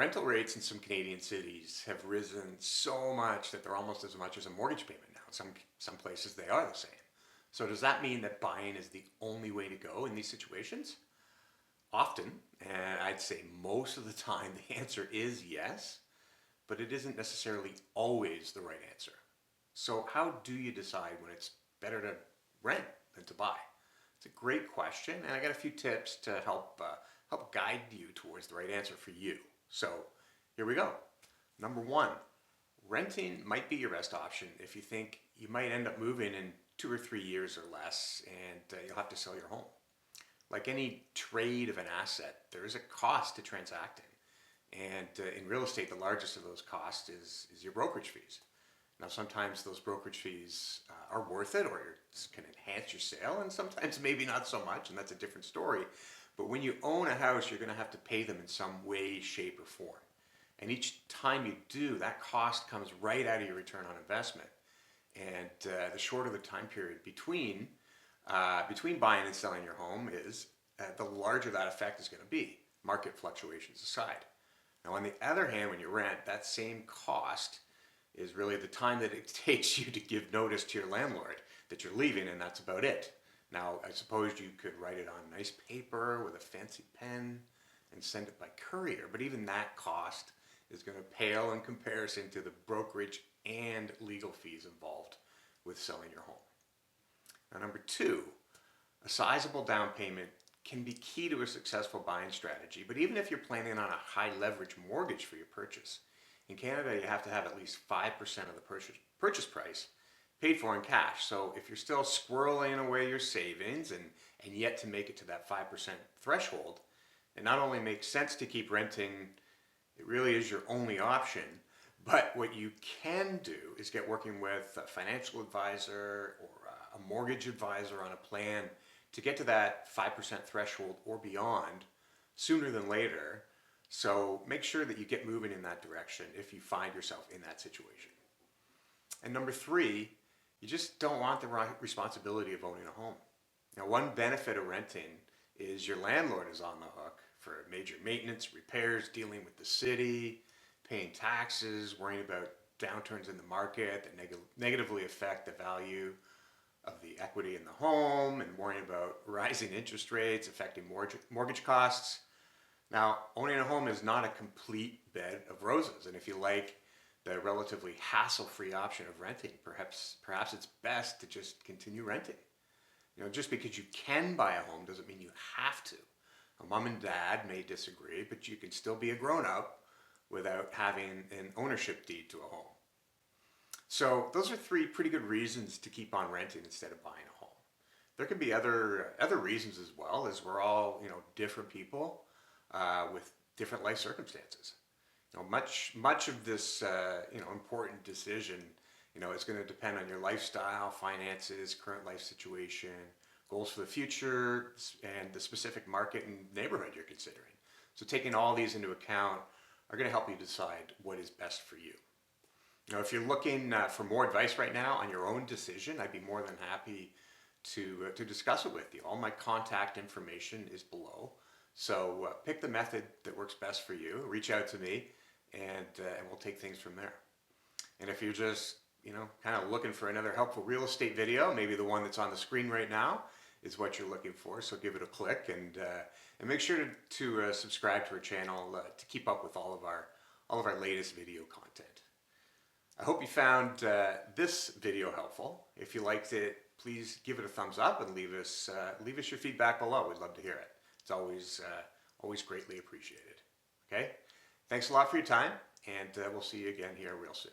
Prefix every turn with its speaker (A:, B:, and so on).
A: Rental rates in some Canadian cities have risen so much that they're almost as much as a mortgage payment now. Some places they are the same. So does that mean that buying is the only way to go in these situations? Often, and I'd say most of the time, the answer is yes, but it isn't necessarily always the right answer. So how do you decide when it's better to rent than to buy? It's a great question, and I got a few tips to help guide you towards the right answer for you. So here we go. Number one, renting might be your best option if you think you might end up moving in 2 or 3 years or less, and you'll have to sell your home. Like any trade of an asset, there is a cost to transacting. And in real estate, the largest of those costs is your brokerage fees. Now, sometimes those brokerage fees are worth it or can enhance your sale, and sometimes maybe not so much, and that's a different story. But when you own a house, you're going to have to pay them in some way, shape, or form. And each time you do, that cost comes right out of your return on investment. And the shorter the time period between buying and selling your home is, the larger that effect is going to be, market fluctuations aside. Now, on the other hand, when you rent, that same cost is really the time that it takes you to give notice to your landlord that you're leaving, and that's about it. Now, I suppose you could write it on nice paper with a fancy pen and send it by courier, but even that cost is going to pale in comparison to the brokerage and legal fees involved with selling your home. Now, number two, a sizable down payment can be key to a successful buying strategy, but even if you're planning on a high leverage mortgage for your purchase, in Canada you have to have at least 5% of the purchase price paid for in cash. So if you're still squirreling away your savings and yet to make it to that 5% threshold, it not only makes sense to keep renting, it really is your only option. But what you can do is get working with a financial advisor or a mortgage advisor on a plan to get to that 5% threshold or beyond sooner than later. So make sure that you get moving in that direction if you find yourself in that situation. And number three, you just don't want the responsibility of owning a home. Now, one benefit of renting is your landlord is on the hook for major maintenance, repairs, dealing with the city, paying taxes, worrying about downturns in the market that negatively affect the value of the equity in the home, and worrying about rising interest rates affecting mortgage costs. Now, owning a home is not a complete bed of roses, and if you like the relatively hassle-free option of renting, perhaps it's best to just continue renting. Just because you can buy a home doesn't mean you have to. A mom and dad may disagree, but you can still be a grown-up without having an ownership deed to a home. So those are three pretty good reasons to keep on renting instead of buying a home. There can be other reasons as well, as we're all different people with different life circumstances. Much of this important decision is going to depend on your lifestyle, finances, current life situation, goals for the future, and the specific market and neighborhood you're considering. So taking all these into account are going to help you decide what is best for you. If you're looking for more advice right now on your own decision, I'd be more than happy to discuss it with you. All my contact information is below. So pick the method that works best for you. Reach out to me, and we'll take things from there. And if you're just kind of looking for another helpful real estate video, maybe the one that's on the screen right now is what you're looking for. So give it a click, and make sure to subscribe to our channel to keep up with all of our latest video content. I hope you found this video helpful. If you liked it, please give it a thumbs up and leave us your feedback below. We'd love to hear it. It's always greatly appreciated. Okay? Thanks a lot for your time, and we'll see you again here real soon.